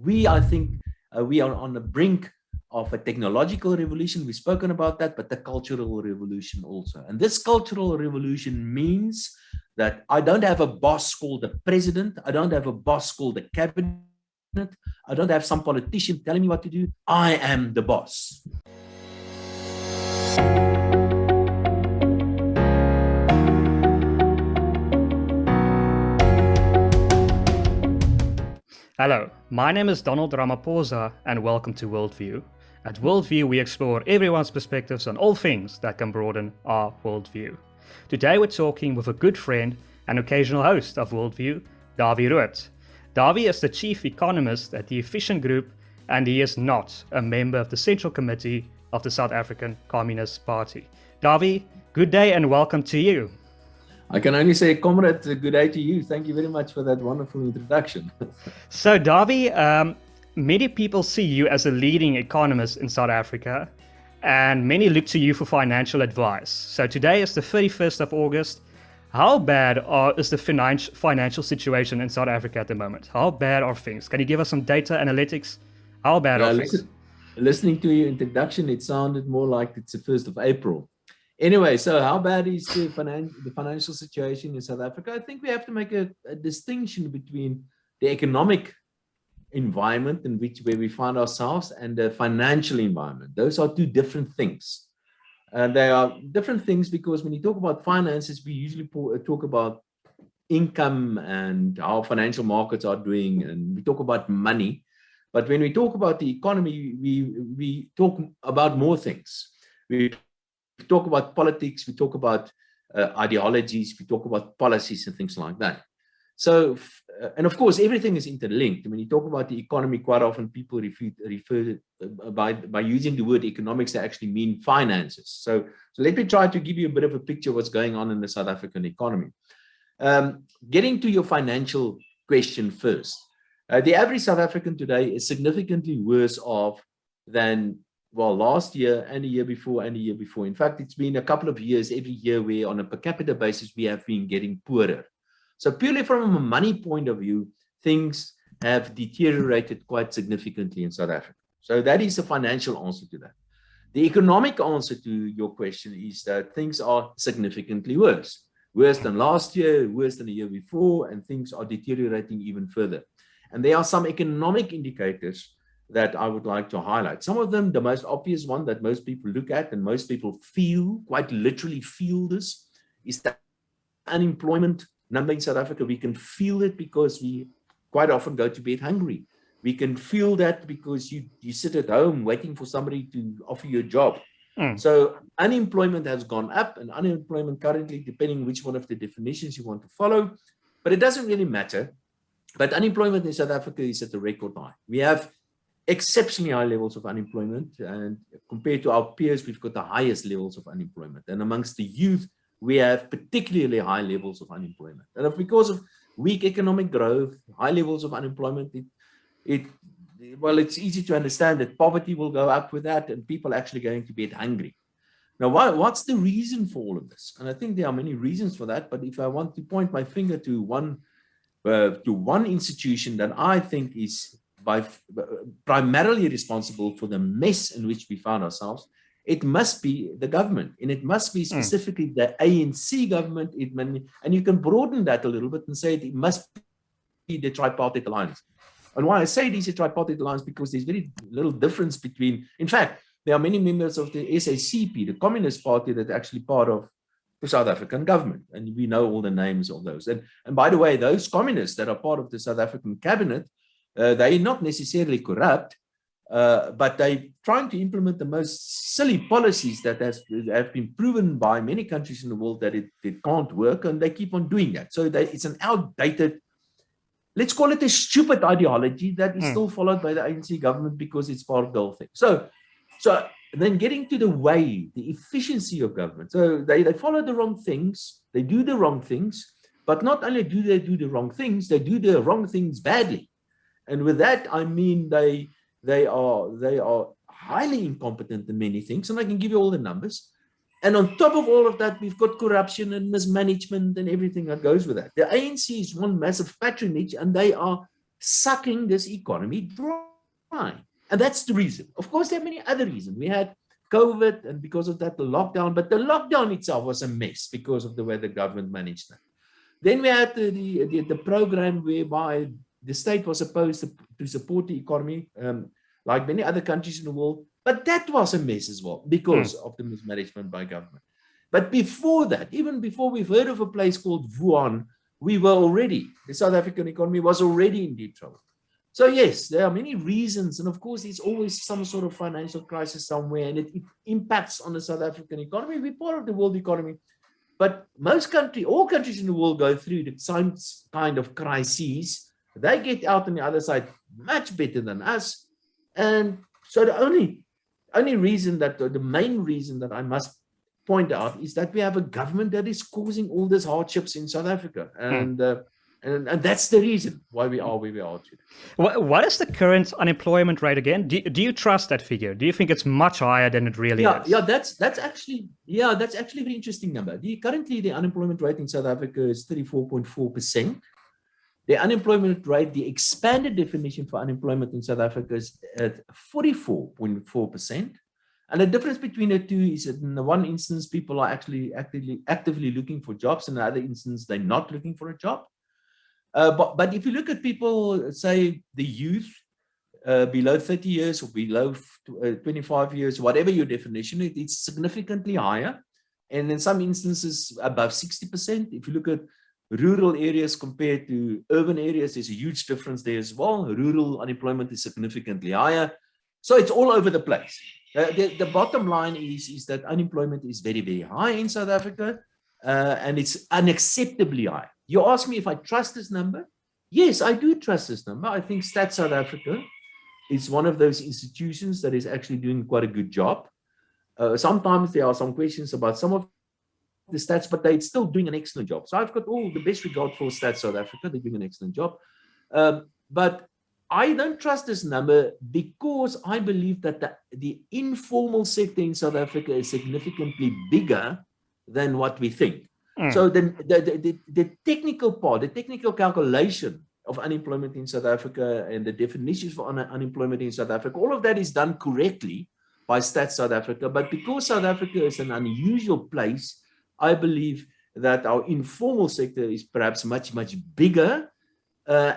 I think, we are on the brink of a technological revolution. We've spoken about that, but the cultural revolution also. And this cultural revolution means that I don't have a boss called the president. I don't have a boss called the cabinet. I don't have some politician telling me what to do. I am the boss. Hello, my name is Donald Ramaphosa and welcome to WorldView. At WorldView, we explore everyone's perspectives on all things that can broaden our worldview. Today we're talking with a good friend and occasional host of WorldView, Dawie Roodt. Dawie is the chief economist at the Efficient Group and he is not a member of the Central Committee of the South African Communist Party. Dawie, good day and welcome to you. I can only say, comrade, good day to you. Thank you very much for that wonderful introduction. So, Dawie, many people see you as a leading economist in South Africa, and many look to you for financial advice. So today is the 31st of August. How bad is the financial situation in South Africa at the moment? How bad are things? Can you give us some data analytics? How bad are things? Listening to your introduction, it sounded more like it's the 1st of April. Anyway, so how bad is the financial situation in South Africa? I think we have to make a distinction between the economic environment where we find ourselves and the financial environment. Those are two different things. They are different things because when you talk about finances, we usually talk about income and how financial markets are doing, and we talk about money. But when we talk about the economy, we talk about more things. We talk about politics, we talk about ideologies, we talk about policies and things like that. So, and of course, everything is interlinked. When you talk about the economy, quite often people refer by using the word economics, they actually mean finances. So let me try to give you a bit of a picture of what's going on in the South African economy. Getting to your financial question first. The average South African today is significantly worse off than last year and the year before and the year before. In fact, it's been a couple of years, every year where on a per capita basis, we have been getting poorer. So purely from a money point of view, things have deteriorated quite significantly in South Africa. So that is the financial answer to that. The economic answer to your question is that things are significantly worse. Worse than last year, worse than the year before, and things are deteriorating even further. And there are some economic indicators that I would like to highlight. Some of them, the most obvious one that most people look at and most people feel, quite literally feel this, is that unemployment number in South Africa. We can feel it because we quite often go to bed hungry. We can feel that because you sit at home waiting for somebody to offer you a job. So unemployment has gone up, and unemployment currently, depending which one of the definitions you want to follow, but it doesn't really matter. But unemployment in South Africa is at a record high. We have exceptionally high levels of unemployment, and compared to our peers, we've got the highest levels of unemployment. And amongst the youth, we have particularly high levels of unemployment. And because of weak economic growth, high levels of unemployment, it's easy to understand that poverty will go up with that, and people are actually going to bed hungry. Now, what's the reason for all of this? And I think there are many reasons for that, but if I want to point my finger to one institution that I think is primarily responsible for the mess in which we found ourselves, it must be the government, and it must be specifically the ANC government. And you can broaden that a little bit and say it must be the tripartite alliance. And why I say it is a tripartite alliance, because there's very little difference between, in fact, there are many members of the SACP, the Communist Party, that are actually part of the South African government. And we know all the names of those. And by the way, those communists that are part of the South African cabinet, they're not necessarily corrupt, but they're trying to implement the most silly policies that have been proven by many countries in the world that it can't work, and they keep on doing that. So it's an outdated, let's call it a stupid ideology that is still followed by the ANC government because it's part of the whole thing. So then getting to the efficiency of government. So they follow the wrong things, they do the wrong things, but not only do they do the wrong things, they do the wrong things badly. And with that, I mean they are highly incompetent in many things, and I can give you all the numbers. And on top of all of that, we've got corruption and mismanagement and everything that goes with that. The ANC is one massive patronage, and they are sucking this economy dry. And that's the reason. Of course, there are many other reasons. We had COVID, and because of that, the lockdown. But the lockdown itself was a mess because of the way the government managed that. Then we had the program whereby the state was supposed to support the economy, like many other countries in the world. But that was a mess as well because of the mismanagement by government. But before that, even before we've heard of a place called Wuhan, the South African economy was already in deep trouble. So yes, there are many reasons. And of course, there's always some sort of financial crisis somewhere, and it impacts on the South African economy. We're part of the world economy. But all countries in the world go through the same kind of crises. They get out on the other side much better than us. And so the main reason that I must point out is that we have a government that is causing all these hardships in South Africa. And that's the reason why we are where we are today. What is the current unemployment rate again? Do you trust that figure? Do you think it's much higher than it really is? Yeah, that's actually a very interesting number. Currently, the unemployment rate in South Africa is 34.4%. The unemployment rate, the expanded definition for unemployment in South Africa is at 44.4%. And the difference between the two is that in the one instance, people are actually actively looking for jobs. In the other instance, they're not looking for a job. But if you look at people, say the youth below 30 years or below 25 years, whatever your definition, it's significantly higher. And in some instances, above 60%. If you look at rural areas compared to urban areas, there's a huge difference there as well. Rural unemployment is significantly higher. So it's all over the place. The bottom line is that unemployment is very, very high in South Africa, and it's unacceptably high. You ask me if I trust this number? Yes, I do trust this number. I think Stats South Africa is one of those institutions that is actually doing quite a good job. Sometimes there are some questions about some of the stats, but they're still doing an excellent job. So I've got all the best regard for Stats South Africa. They're doing an excellent job. But I don't trust this number because I believe that the informal sector in South Africa is significantly bigger than what we think. So the technical part, the technical calculation of unemployment in South Africa and the definitions for unemployment in South Africa, all of that is done correctly by Stats South Africa. But because South Africa is an unusual place, I believe that our informal sector is perhaps much, much bigger,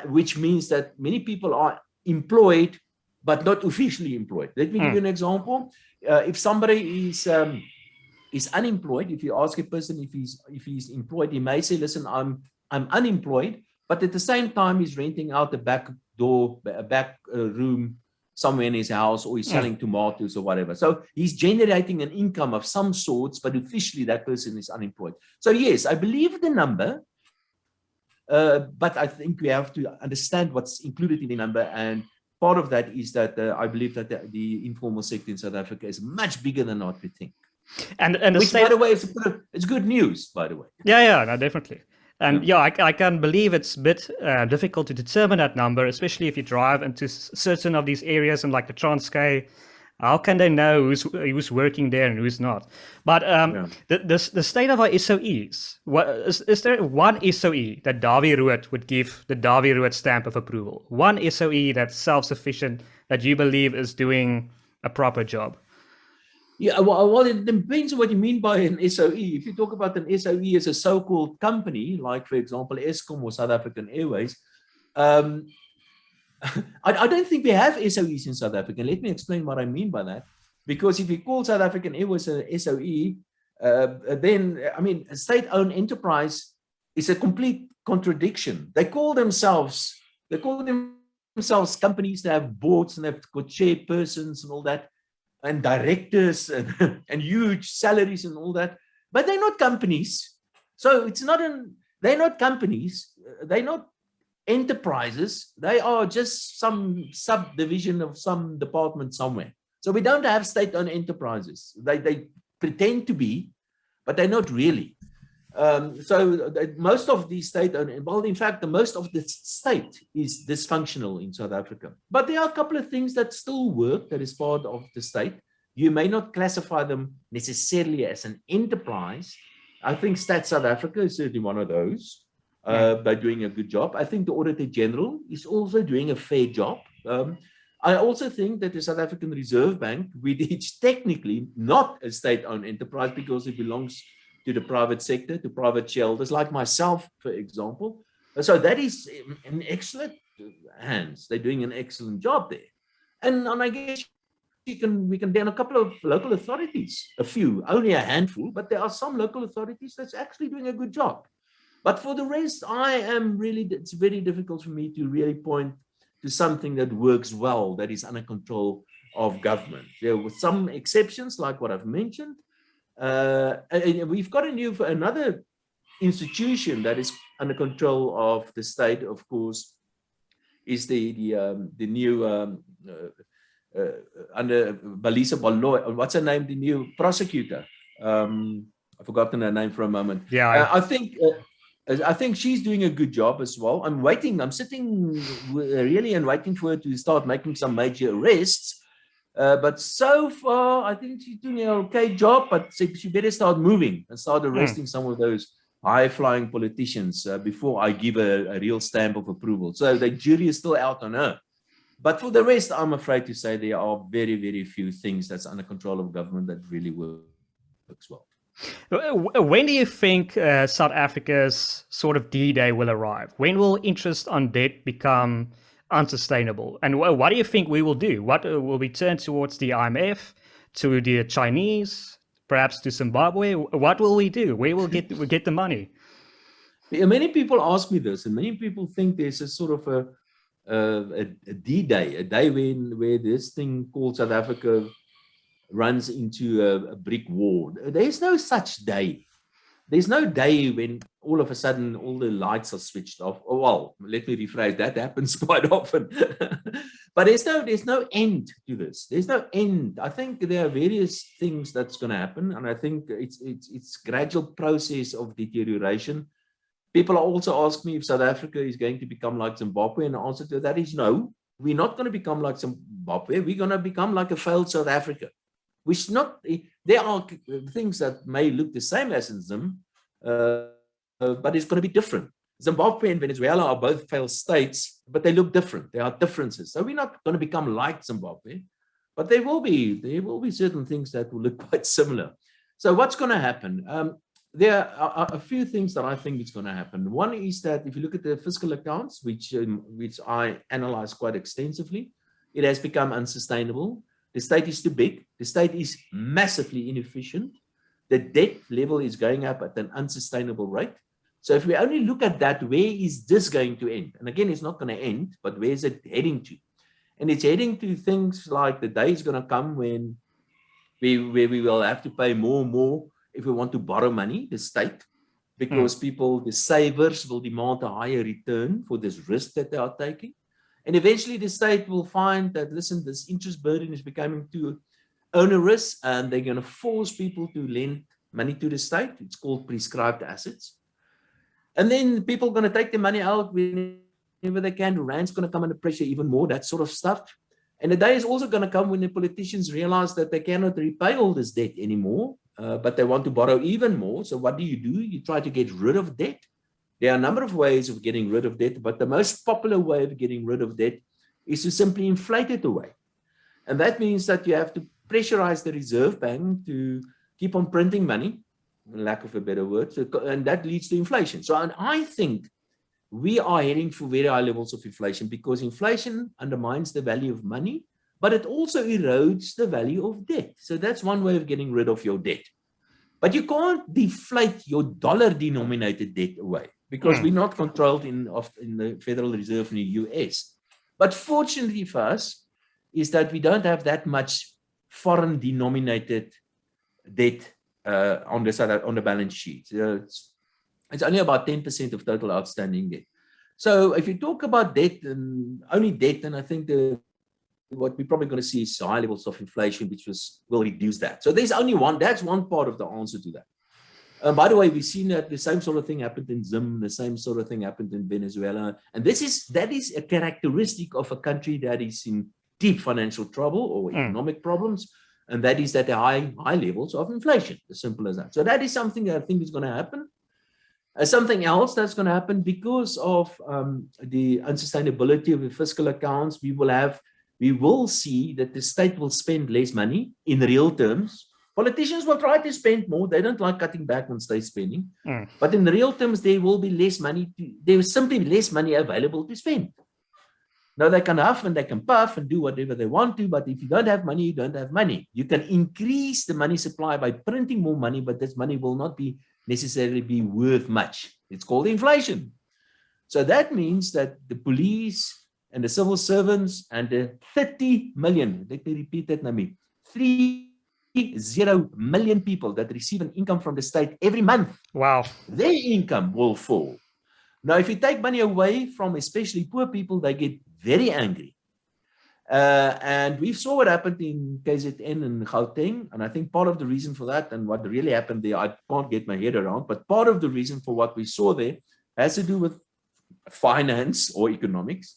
which means that many people are employed, but not officially employed. Let me give you an example. If somebody is unemployed, if you ask a person if he's employed, he may say, listen, I'm unemployed, but at the same time, he's renting out the back room somewhere in his house, or he's selling tomatoes or whatever. So he's generating an income of some sorts, but officially that person is unemployed. So yes, I believe the number, but I think we have to understand what's included in the number. And part of that is that I believe that the informal sector in South Africa is much bigger than what we think. And which, by the way, it's good news, by the way. Yeah, no, definitely. And I can believe it's a bit difficult to determine that number, especially if you drive into certain of these areas and like the Transkei. How can they know who's working there and who's not? But the state of our SOEs, is there one SOE that Dawie Roodt would give the Dawie Roodt stamp of approval? One SOE that's self-sufficient, that you believe is doing a proper job? Yeah, well, it depends on what you mean by an SOE. If you talk about an SOE as a so-called company, like, for example, Eskom or South African Airways, I don't think we have SOEs in South Africa. Let me explain what I mean by that. Because if you call South African Airways an SOE, then, I mean, a state-owned enterprise is a complete contradiction. They call themselves companies that have boards and they've got chairpersons and all that, and directors and huge salaries and all that, but they're not companies. So they're not companies. They're not enterprises. They are just some subdivision of some department somewhere. So we don't have state-owned enterprises. They pretend to be, but they're not really. So most of these state-owned, well, in fact, most of the state is dysfunctional in South Africa. But there are a couple of things that still work that is part of the state. You may not classify them necessarily as an enterprise. I think Stats South Africa is certainly one of those. by doing a good job. I think the Auditor General is also doing a fair job. I also think that the South African Reserve Bank, which is technically not a state-owned enterprise because it belongs to the private sector, to private shareholders like myself, for example. So that is in excellent hands. They're doing an excellent job there. And I guess we can down a couple of local authorities, a few, only a handful, but there are some local authorities that's actually doing a good job. But for the rest, it's very difficult for me to really point to something that works well, that is under control of government. There were some exceptions, like what I've mentioned. And we've got another institution that is under control of the state, of course, is the new under Balisa Baloy. What's her name? The new prosecutor. I've forgotten her name for a moment. Yeah, I think she's doing a good job as well. I'm sitting really and waiting for her to start making some major arrests. But so far, I think she's doing an okay job, but she better start moving and start arresting some of those high-flying politicians before I give a real stamp of approval. So the jury is still out on her. But for the rest, I'm afraid to say there are very, very few things that's under control of government that really works well. When do you think South Africa's sort of D-Day will arrive? When will interest on debt become unsustainable? And what do you think we will do? What will we turn towards the IMF, to the Chinese, perhaps to Zimbabwe? What will we do? Where will we get the money? Many people ask me this, and many people think there's a sort of a D-Day, a day where this thing called South Africa runs into a brick wall. There's no such day. There's no day when all of a sudden all the lights are switched off. Oh, well, let me rephrase, that happens quite often. But there's no end to this. There's no end. I think there are various things that's going to happen, and I think it's gradual process of deterioration. People also ask me if South Africa is going to become like Zimbabwe, and the answer to that is no. We're not going to become like Zimbabwe. We're going to become like a failed South Africa. Which there are things that may look the same as in Zim, but it's going to be different. Zimbabwe and Venezuela are both failed states, but they look different. There are differences. So we're not going to become like Zimbabwe, but there will be certain things that will look quite similar. So what's going to happen? There are a few things that I think is going to happen. One is that if you look at the fiscal accounts, which I analyze quite extensively, it has become unsustainable. The state is too big. The state is massively inefficient. The debt level is going up at an unsustainable rate. So if we only look at that, where is this going to end? And again, it's not going to end, but where is it heading to? And it's heading to things like the day is going to come when we will have to pay more and more if we want to borrow money, the state, because the savers will demand a higher return for this risk that they are taking. And eventually the state will find that, listen, this interest burden is becoming too onerous, and they're going to force people to lend money to the state. It's called prescribed assets. And then people are going to take the money out whenever they can. The rand's going to come under pressure even more, that sort of stuff. And the day is also going to come when the politicians realize that they cannot repay all this debt anymore, but they want to borrow even more. So what do? You try to get rid of debt. There are a number of ways of getting rid of debt, but the most popular way of getting rid of debt is to simply inflate it away. And that means that you have to pressurize the Reserve Bank to keep on printing money, lack of a better word, and that leads to inflation. So I think we are heading for very high levels of inflation because inflation undermines the value of money, but it also erodes the value of debt. So that's one way of getting rid of your debt. But you can't deflate your dollar-denominated debt away, because we're not controlled in the Federal Reserve in the US. But fortunately for us is that we don't have that much foreign denominated debt on the balance sheet. It's only about 10% of total outstanding debt. So if you talk about debt and only debt, then I think what we're probably going to see is high levels of inflation, which will reduce that. So that's one part of the answer to that. By the way, we've seen that the same sort of thing happened in Zim, the same sort of thing happened in Venezuela. And that is a characteristic of a country that is in deep financial trouble or economic problems. And that is that the high levels of inflation, as simple as that. So that is something that I think is going to happen. Something else that's going to happen because of the unsustainability of the fiscal accounts, we will see that the state will spend less money in real terms. Politicians will try to spend more. They don't like cutting back on state spending. But in real terms, there will be less money. There is simply less money available to spend. Now, they can huff and they can puff and do whatever they want to, but if you don't have money, you don't have money. You can increase the money supply by printing more money, but this money will not necessarily be worth much. It's called inflation. So that means that the police and the civil servants and the 30 million, let me repeat that, Nami, 30 million people that receive an income from the state every month, wow, their income will fall. Now, if you take money away from especially poor people, they get very angry. And we saw what happened in KZN and Gauteng. And I think part of the reason for that and what really happened there, I can't get my head around, but part of the reason for what we saw there has to do with finance or economics.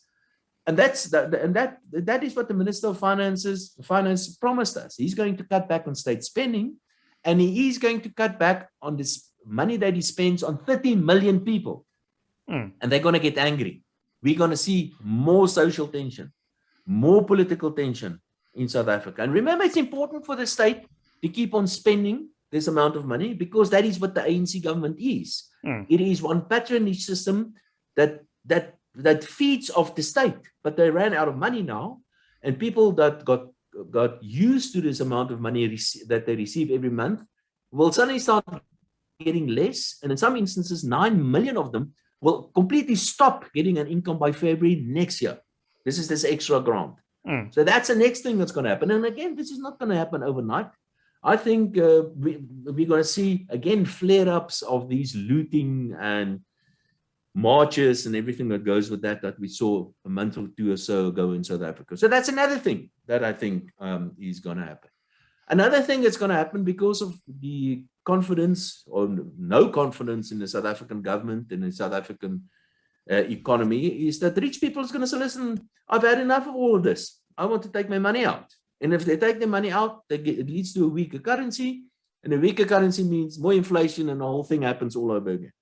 And that is what the Minister of Finance promised us. He's going to cut back on state spending, and he is going to cut back on this money that he spends on 30 million people. And they're going to get angry. We're going to see more social tension, more political tension in South Africa. And remember, it's important for the state to keep on spending this amount of money because that is what the ANC government is. It is one patronage system that feeds off the state, but they ran out of money now, and people that got used to this amount of money that they receive every month will suddenly start getting less, and in some instances, 9 million of them will completely stop getting an income by February next year. This is this extra grant. So that's the next thing that's going to happen. And again, this is not going to happen overnight. I think we're going to see, again, flare-ups of these looting and marches and everything that goes with that we saw a month or two or so ago in South Africa. So that's another thing that I think is going to happen. Another thing that's going to happen because of the confidence or no confidence in the South African government and the South African economy is that rich people is going to say, listen, I've had enough of all of this. I want to take my money out. And if they take their money out, it leads to a weaker currency. And a weaker currency means more inflation and the whole thing happens all over again.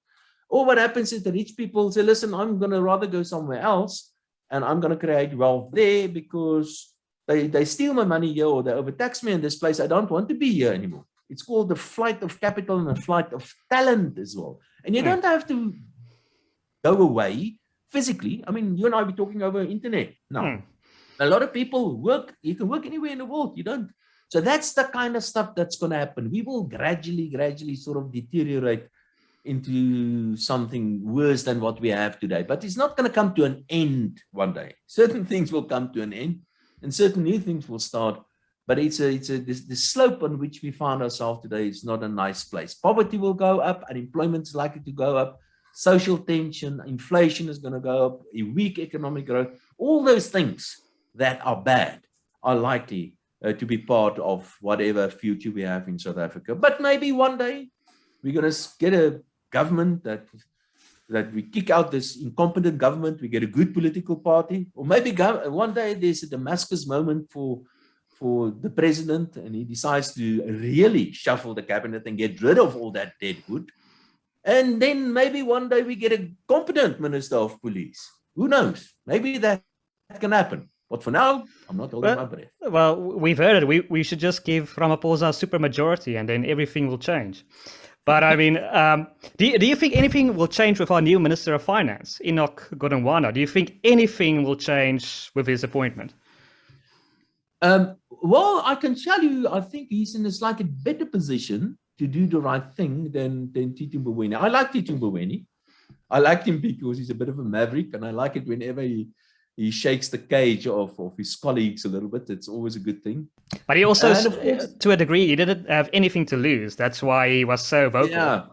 Or what happens is the rich people say, listen, I'm going to rather go somewhere else and I'm going to create wealth there because they steal my money here or they overtax me in this place. I don't want to be here anymore. It's called the flight of capital and the flight of talent as well. And you don't have to go away physically. I mean, you and I be talking over internet now. A lot of people work. You can work anywhere in the world. You don't. So that's the kind of stuff that's going to happen. We will gradually sort of deteriorate into something worse than what we have today. But it's not going to come to an end one day. Certain things will come to an end and certain new things will start. But the slope on which we find ourselves today is not a nice place. Poverty will go up, unemployment is likely to go up, social tension, inflation is going to go up, a weak economic growth. All those things that are bad are likely to be part of whatever future we have in South Africa. But maybe one day we're going to get a government that we kick out this incompetent government, we get a good political party, or maybe one day there's a Damascus moment for the president and he decides to really shuffle the cabinet and get rid of all that dead wood. And then maybe one day we get a competent minister of police. Who knows? Maybe that can happen. But for now, I'm not holding my breath. Well, we've heard it. We should just give Ramaphosa a supermajority and then everything will change. But I mean, do you think anything will change with our new Minister of Finance, Enoch Godongwana? Do you think anything will change with his appointment? Well, I can tell you, I think he's in a slightly better position to do the right thing than Tito Mboweni. I like Tito Mboweni. I liked him because he's a bit of a maverick, and I like it whenever he shakes the cage of his colleagues a little bit. It's always a good thing. But he also, to a degree, he didn't have anything to lose. That's why he was so vocal. Yeah,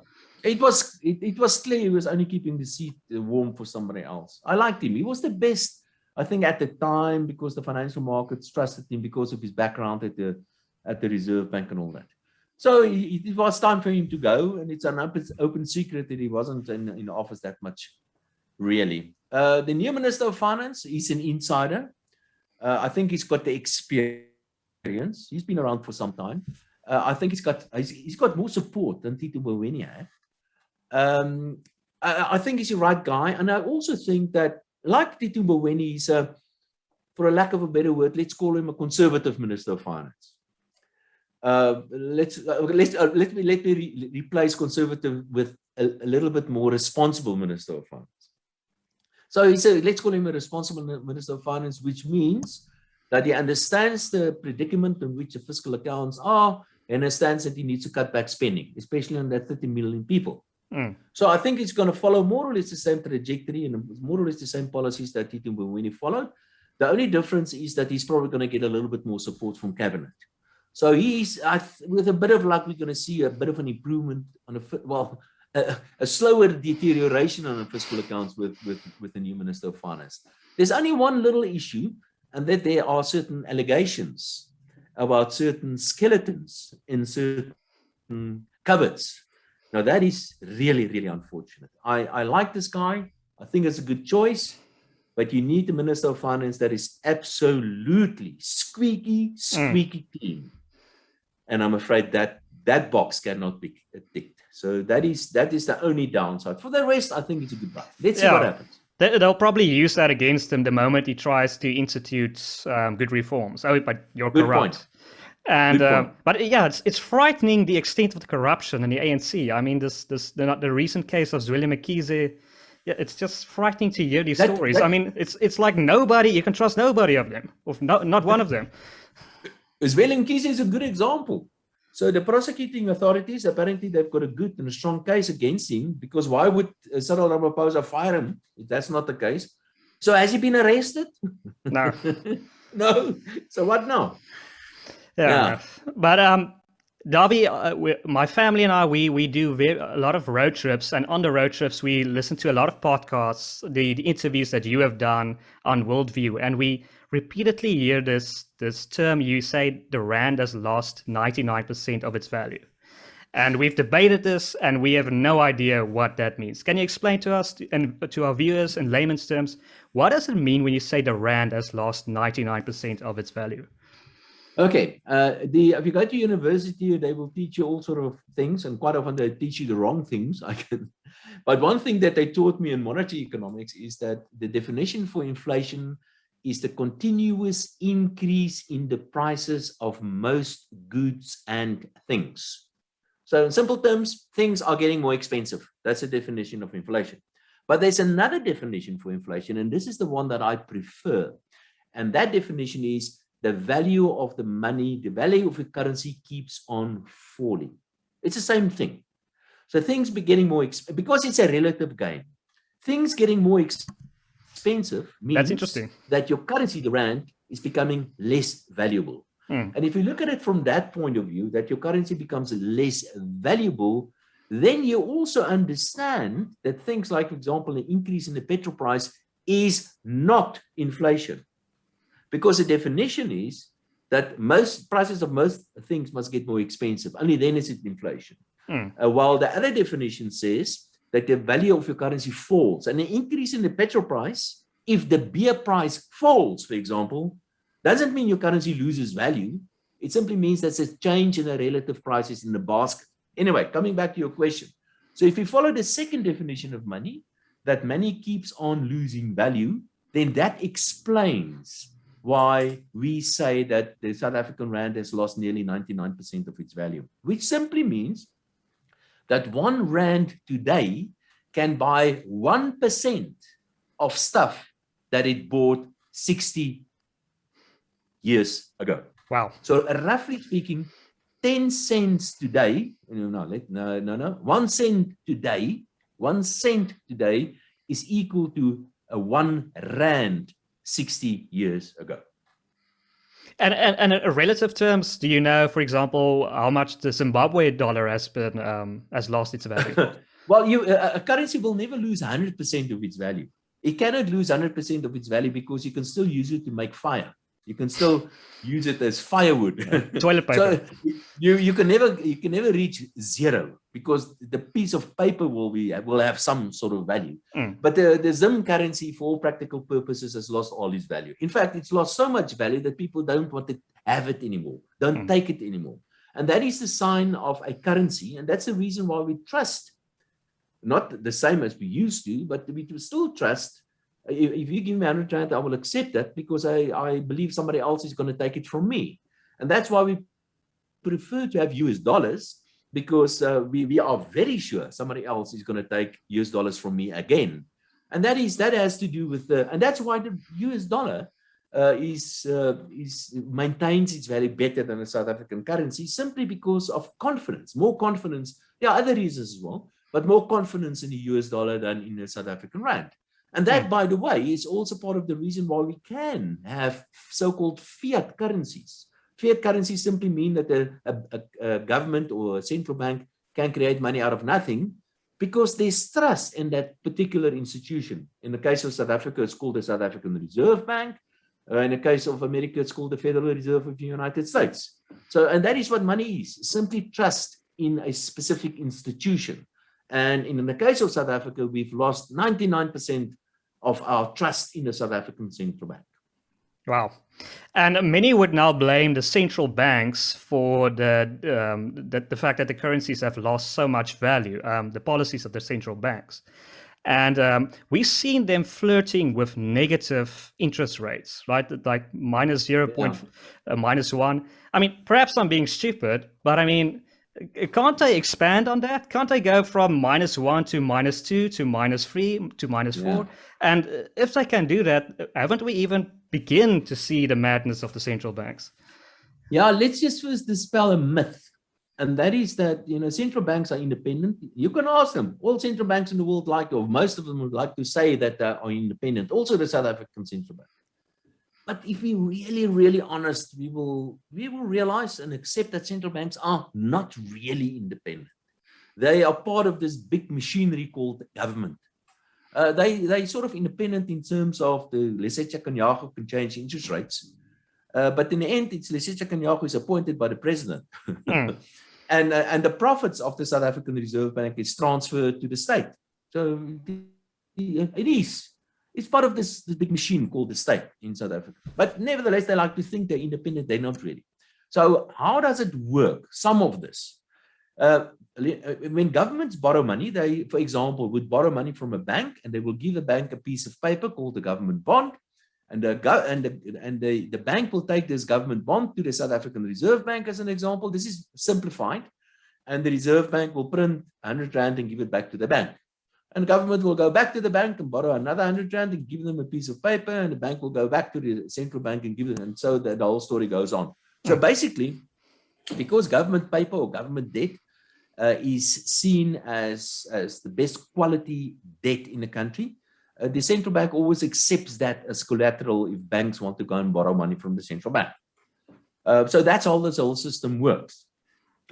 it was clear he was only keeping the seat warm for somebody else. I liked him. He was the best, I think, at the time because the financial markets trusted him because of his background at the Reserve Bank and all that. So it was time for him to go, and it's an open secret that he wasn't in office that much, really. The new Minister of Finance, he's an insider. I think he's got the experience. He's been around for some time. I think he's got more support than Tito Mboweni had. I think he's the right guy. And I also think that, like Tito Mboweni, he's for a lack of a better word, let's call him a conservative Minister of Finance. Let me replace conservative with a little bit more responsible Minister of Finance. So he said, let's call him a responsible Minister of Finance, which means that he understands the predicament in which the fiscal accounts are, and understands that he needs to cut back spending, especially on that 30 million people. So I think it's going to follow more or less the same trajectory and more or less the same policies that Tito Mboweni followed. The only difference is that he's probably going to get a little bit more support from cabinet. So he's, with a bit of luck, we're going to see a bit of an improvement on a slower deterioration on the fiscal accounts with the new Minister of Finance. There's only one little issue, and that there are certain allegations about certain skeletons in certain cupboards. Now, that is really, really unfortunate. I like this guy. I think it's a good choice, but you need a Minister of Finance that is absolutely squeaky clean. And I'm afraid that that box cannot be ticked. So that is the only downside. For the rest, I think it's a good buy. Let's see what happens. They'll probably use that against him the moment he tries to institute good reforms. Oh, but you're corrupt. Point. And but yeah, it's frightening the extent of the corruption in the ANC. I mean, the recent case of Zweli Mkhize. Yeah, it's just frightening to hear these stories. I mean, it's like nobody, you can trust nobody of them, or not one of them. Zweli Mkhize is a good example. So the prosecuting authorities, apparently they've got a good and a strong case against him, because why would Cyril Ramaphosa fire him if that's not the case? So has he been arrested? No. No. So what now? Yeah. But Dawie, my family and I, we do a lot of road trips, and on the road trips we listen to a lot of podcasts, the interviews that you have done on WorldView, and we repeatedly hear this term. You say the rand has lost 99% of its value, and we've debated this, and we have no idea what that means. Can you explain to us and to our viewers in layman's terms, what does it mean when you say the rand has lost 99% of its value? Okay, if you go to university, they will teach you all sort of things, and quite often they teach you the wrong things. But one thing that they taught me in monetary economics is that the definition for inflation is the continuous increase in the prices of most goods and things. So in simple terms, things are getting more expensive. That's the definition of inflation. But there's another definition for inflation, and this is the one that I prefer. And that definition is the value of the money, the value of the currency keeps on falling. It's the same thing. So things be getting more expensive, because it's a relative gain. Things getting more expensive means that your currency, the rand, is becoming less valuable. And if you look at it from that point of view, that your currency becomes less valuable, then you also understand that things like, for example, an increase in the petrol price is not inflation. Because the definition is that most prices of most things must get more expensive. Only then is it inflation. While the other definition says that the value of your currency falls. And an increase in the petrol price, if the beer price falls, for example, doesn't mean your currency loses value. It simply means there's a change in the relative prices in the basket. Anyway, coming back to your question. So if you follow the second definition of money, that money keeps on losing value, then that explains why we say that the South African rand has lost nearly 99% of its value, which simply means that 1 rand today can buy 1% of stuff that it bought 60 years ago. Wow. So roughly speaking, 10 cents today, 1 cent today, 1 cent today is equal to a 1 rand 60 years ago. And in relative terms, do you know, for example, how much the Zimbabwe dollar has lost its value? Well, a currency will never lose 100% of its value. It cannot lose 100% of its value because you can still use it to make fire. You can still use it as firewood. Toilet paper. So you can never reach zero, because the piece of paper will have some sort of value. But the Zim currency, for all practical purposes, has lost all its value. In fact, it's lost so much value that people don't want to have it anymore, don't take it anymore. And that is the sign of a currency, and that's the reason why we trust not the same as we used to, but we still trust. If you give me 100 rand, I will accept that because I believe somebody else is going to take it from me. And that's why we prefer to have US dollars, because we are very sure somebody else is going to take US dollars from me again. And that has to do with and that's why the US dollar maintains its value better than the South African currency, simply because of confidence, more confidence. There are other reasons as well, but more confidence in the US dollar than in the South African rand. And that, by the way, is also part of the reason why we can have so-called fiat currencies. Fiat currencies simply mean that a government or a central bank can create money out of nothing because there's trust in that particular institution. In the case of South Africa, it's called the South African Reserve Bank. In the case of America, it's called the Federal Reserve of the United States. So, and that is what money is, simply trust in a specific institution. And in the case of South Africa, we've lost 99% of our trust in the South African central bank. Wow. And many would now blame the central banks for the fact that the currencies have lost so much value, the policies of the central banks. And we've seen them flirting with negative interest rates, right? Like minus 0. Minus 1. I mean, perhaps I'm being stupid, but I mean, can't I expand on that? Can't I go from -1 to -2 to -3 to -4? And if they can do that, haven't we even begin to see the madness of the central banks? Yeah, let's just first dispel a myth. And that is that, central banks are independent. You can ask them. All central banks in the world or most of them would like to say that they are independent. Also the South African Central Bank. But if we're really, really honest, we will realize and accept that central banks are not really independent. They are part of this big machinery called government. They sort of independent in terms of the Lesetja Kganyago can change interest rates. But in the end, it's Lesetja Kganyago is appointed by the president. And the profits of the South African Reserve Bank is transferred to the state. So it's part of this big machine called the state in South Africa. But nevertheless, they like to think they're independent. They're not really. So how does it work? Some of this. When governments borrow money, they, for example, would borrow money from a bank, and they will give the bank a piece of paper called the government bond. And the bank will take this government bond to the South African Reserve Bank as an example. This is simplified. And the Reserve Bank will print 100 rand and give it back to the bank. And the government will go back to the bank and borrow another 100 rand and give them a piece of paper. And the bank will go back to the central bank and give them. And so the whole story goes on. So basically, because government paper or government debt is seen as the best quality debt in the country, the central bank always accepts that as collateral if banks want to go and borrow money from the central bank. So that's how this whole system works.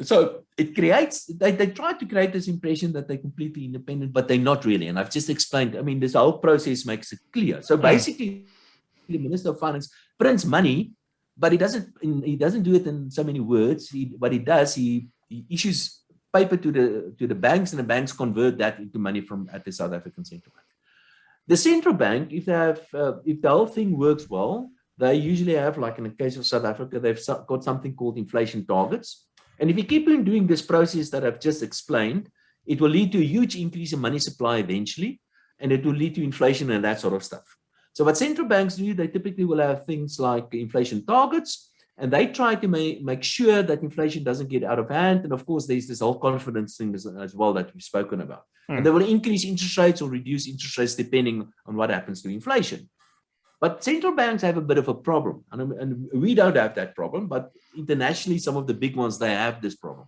So it creates, they try to create this impression that they're completely independent, but they're not really. And I've just explained, I mean, this whole process makes it clear. So basically, the Minister of Finance prints money, but he doesn't do it in so many words. What he does, he issues paper to the banks, and the banks convert that into money at the South African Central Bank. The central bank, if the whole thing works well, they usually have, like in the case of South Africa, they've got something called inflation targets. And if you keep on doing this process that I've just explained, it will lead to a huge increase in money supply eventually, and it will lead to inflation and that sort of stuff. So what central banks do, they typically will have things like inflation targets, and they try to make sure that inflation doesn't get out of hand. And of course, there's this whole confidence thing as well that we've spoken about. And they will increase interest rates or reduce interest rates depending on what happens to inflation. But central banks have a bit of a problem, and we don't have that problem, but internationally, some of the big ones, they have this problem.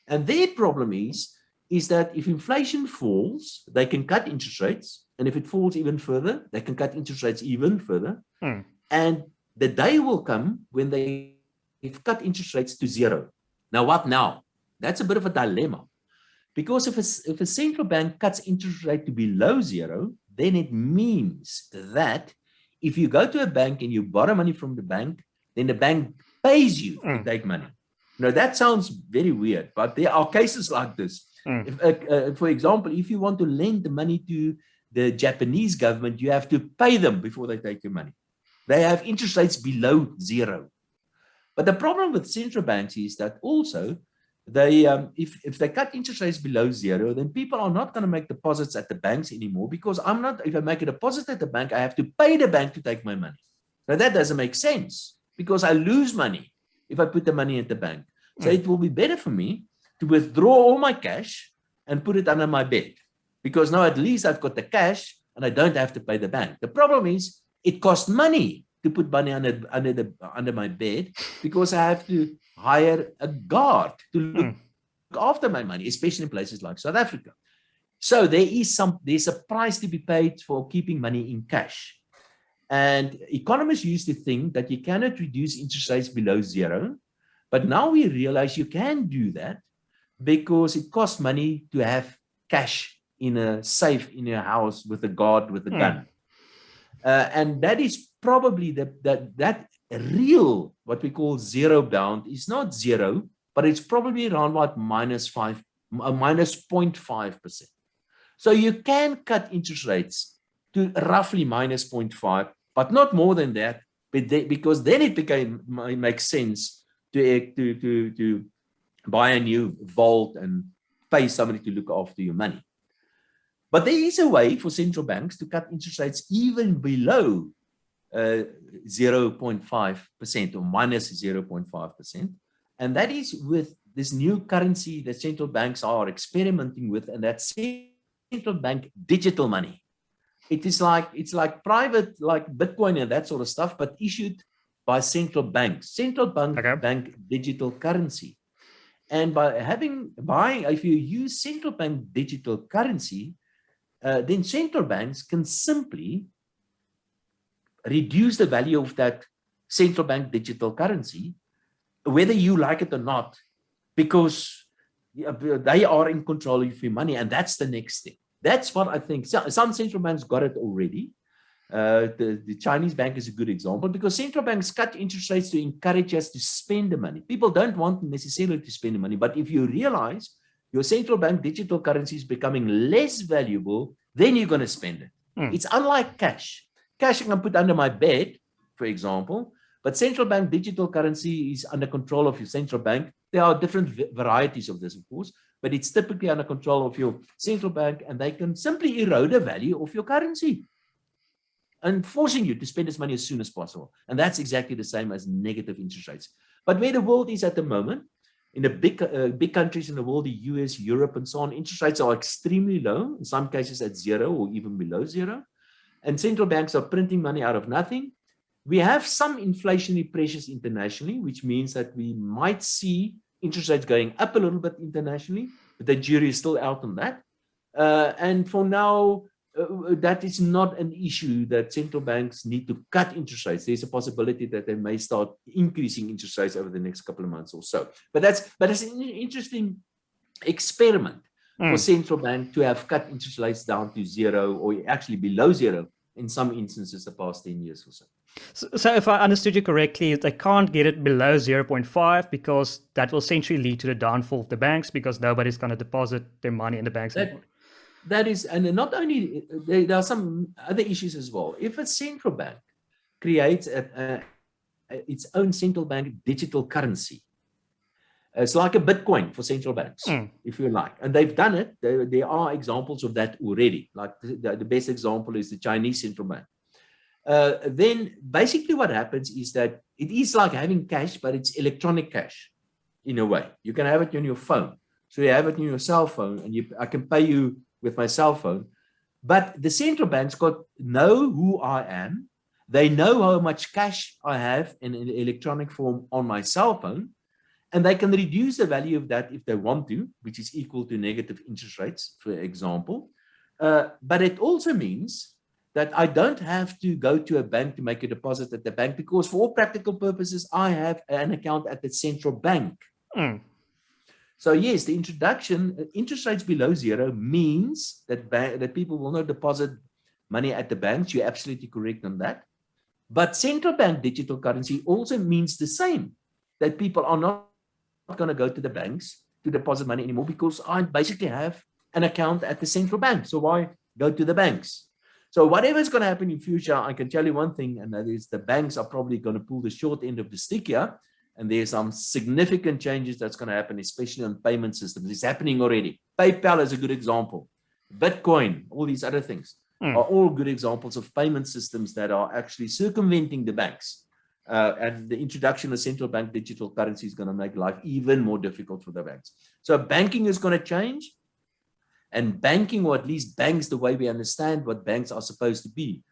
And their problem is that if inflation falls, they can cut interest rates. And if it falls even further, they can cut interest rates even further. And the day will come when they've cut interest rates to zero. Now, what now? That's a bit of a dilemma. Because if a central bank cuts interest rate to below zero, then it means that if you go to a bank and you borrow money from the bank, then the bank pays you to take money. Now, that sounds very weird, but there are cases like this. For example, if you want to lend the money to the Japanese government, you have to pay them before they take your money. They have interest rates below zero. But the problem with central banks is that also if they cut interest rates below zero, then people are not going to make deposits at the banks anymore, because if I make a deposit at the bank, I have to pay the bank to take my money. Now that doesn't make sense, because I lose money if I put the money at the bank. So it will be better for me to withdraw all my cash and put it under my bed, because now at least I've got the cash and I don't have to pay the bank. The problem is it costs money to put money under my bed, because I have to hire a guard to look after my money, especially in places like South Africa. So there's a price to be paid for keeping money in cash. And economists used to think that you cannot reduce interest rates below zero, but now we realize you can do that, because it costs money to have cash in a safe in your house with a guard with a gun. And that is probably that real, what we call zero bound, is not zero, but it's probably around about minus 0.5%. So you can cut interest rates to roughly minus 0.5, but not more than that, because then it makes sense to buy a new vault and pay somebody to look after your money. But there is a way for central banks to cut interest rates even below 0.5% or minus 0.5%. And that is with this new currency that central banks are experimenting with, and that's central bank digital money. It's like private, like Bitcoin and that sort of stuff, but issued by central banks, bank digital currency. And if you use central bank digital currency, then central banks can simply reduce the value of that central bank digital currency, whether you like it or not, because they are in control of your money. And that's the next thing. That's what I think. Some central banks got it already. The Chinese bank is a good example, because central banks cut interest rates to encourage us to spend the money. People don't want necessarily to spend the money, but if you realize your central bank digital currency is becoming less valuable, then you're going to spend it. It's unlike cash. Cash I can put under my bed, for example, but central bank digital currency is under control of your central bank. There are different varieties of this, of course, but it's typically under control of your central bank, and they can simply erode the value of your currency and forcing you to spend this money as soon as possible. And that's exactly the same as negative interest rates. But where the world is at the moment, in the big countries in the world, the US, Europe, and so on, interest rates are extremely low, in some cases at zero or even below zero. And central banks are printing money out of nothing. We have some inflationary pressures internationally, which means that we might see interest rates going up a little bit internationally, but the jury is still out on that. And for now, that is not an issue that central banks need to cut interest rates. There's a possibility that they may start increasing interest rates over the next couple of months or so. But that's an interesting experiment for central bank to have cut interest rates down to zero, or actually below zero in some instances the past 10 years or so. So if I understood you correctly, they can't get it below 0.5 because that will essentially lead to the downfall of the banks, because nobody's going to deposit their money in the banks anymore. That is, and not only, there are some other issues as well. If a central bank creates its own central bank digital currency, it's like a Bitcoin for central banks, if you like. And they've done it. There are examples of that already. Like the best example is the Chinese central bank. Then basically what happens is that it is like having cash, but it's electronic cash in a way. You can have it on your phone. So you have it on your cell phone, and I can pay you with my cell phone. But the central banks know who I am. They know how much cash I have in electronic form on my cell phone. And they can reduce the value of that if they want to, which is equal to negative interest rates, for example. But it also means that I don't have to go to a bank to make a deposit at the bank, because for all practical purposes, I have an account at the central bank. So yes, the interest rates below zero means that people will not deposit money at the banks. You're absolutely correct on that. But central bank digital currency also means the same, that people are not going to go to the banks to deposit money anymore, because I basically have an account at the central bank. So why go to the banks? So whatever is going to happen in future, I can tell you one thing, and that is the banks are probably going to pull the short end of the stick here, and there's some significant changes that's going to happen, especially on payment systems. It's happening already. PayPal is a good example. Bitcoin, all these other things are all good examples of payment systems that are actually circumventing the banks. And the introduction of central bank digital currency is going to make life even more difficult for the banks. So banking is going to change, and banking, or at least banks, the way we understand what banks are supposed to be,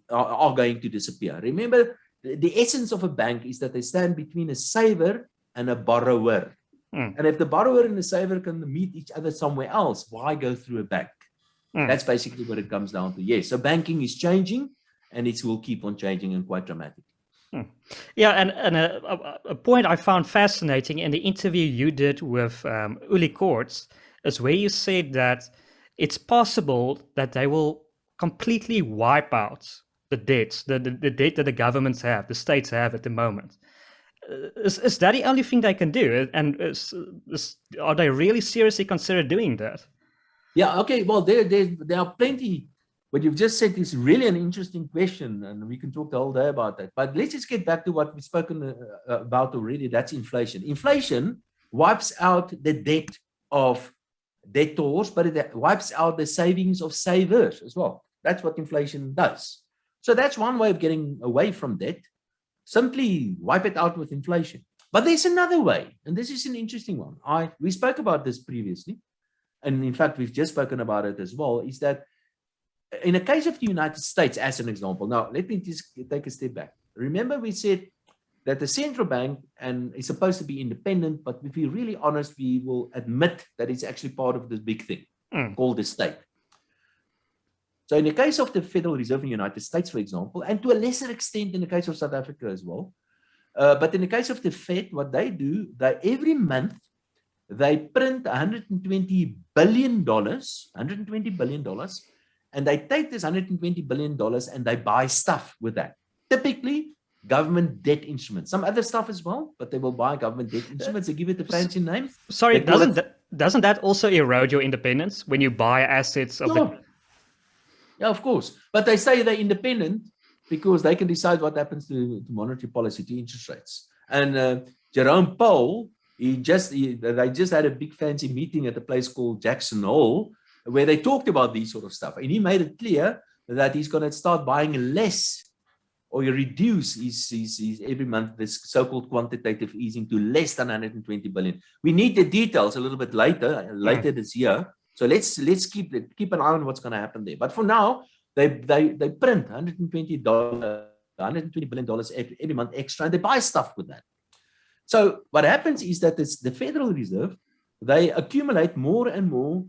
are going to disappear. Remember, the essence of a bank is that they stand between a saver and a borrower. And if the borrower and the saver can meet each other somewhere else, why go through a bank? That's basically what it comes down to. Yes, so banking is changing, and it will keep on changing, and quite dramatic. Yeah, and a point I found fascinating in the interview you did with Uli Koorts is where you said that it's possible that they will completely wipe out the debts, the debt that the governments have, the states have at the moment. Is that the only thing they can do? And are they really seriously consider doing that? Yeah, okay. Well, there are plenty. What you've just said is really an interesting question, and we can talk the whole day about that. But let's just get back to what we've spoken about already. That's inflation. Inflation wipes out the debt of debtors, but it wipes out the savings of savers as well. That's what inflation does. So that's one way of getting away from debt. Simply wipe it out with inflation. But there's another way, and this is an interesting one. We spoke about this previously, and in fact, we've just spoken about it as well, is that in the case of the United States, as an example, now let me just take a step back. Remember, we said that the central bank is supposed to be independent, but if we're really honest, we will admit that it's actually part of this big thing called the state. So in the case of the Federal Reserve in the United States, for example, and to a lesser extent in the case of South Africa as well, but in the case of the Fed, what they do, every month, they print $120 billion, and they take this $120 billion and they buy stuff with that. Typically, government debt instruments. Some other stuff as well, but they will buy government debt instruments. They give it a fancy name. Sorry, doesn't that also erode your independence when you buy assets of the... Yeah, of course. But they say they're independent because they can decide what happens to monetary policy, to interest rates. And Jerome Powell, they just had a big fancy meeting at a place called Jackson Hole, where they talked about these sort of stuff. And he made it clear that he's going to start buying less, or reduce his every month, this so-called quantitative easing to less than 120 billion. We need the details a little bit later this year. So let's keep an eye on what's going to happen there. But for now, they print $120 billion every month extra, and they buy stuff with that. So what happens is that the Federal Reserve, they accumulate more and more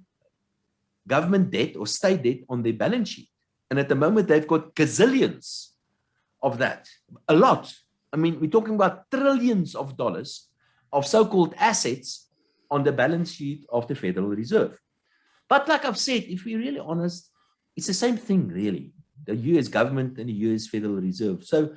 government debt or state debt on their balance sheet. And at the moment, they've got gazillions of that, a lot. I mean, we're talking about trillions of dollars of so-called assets on the balance sheet of the Federal Reserve. But like I've said, if we're really honest, it's the same thing, really, the US government and the US Federal Reserve. So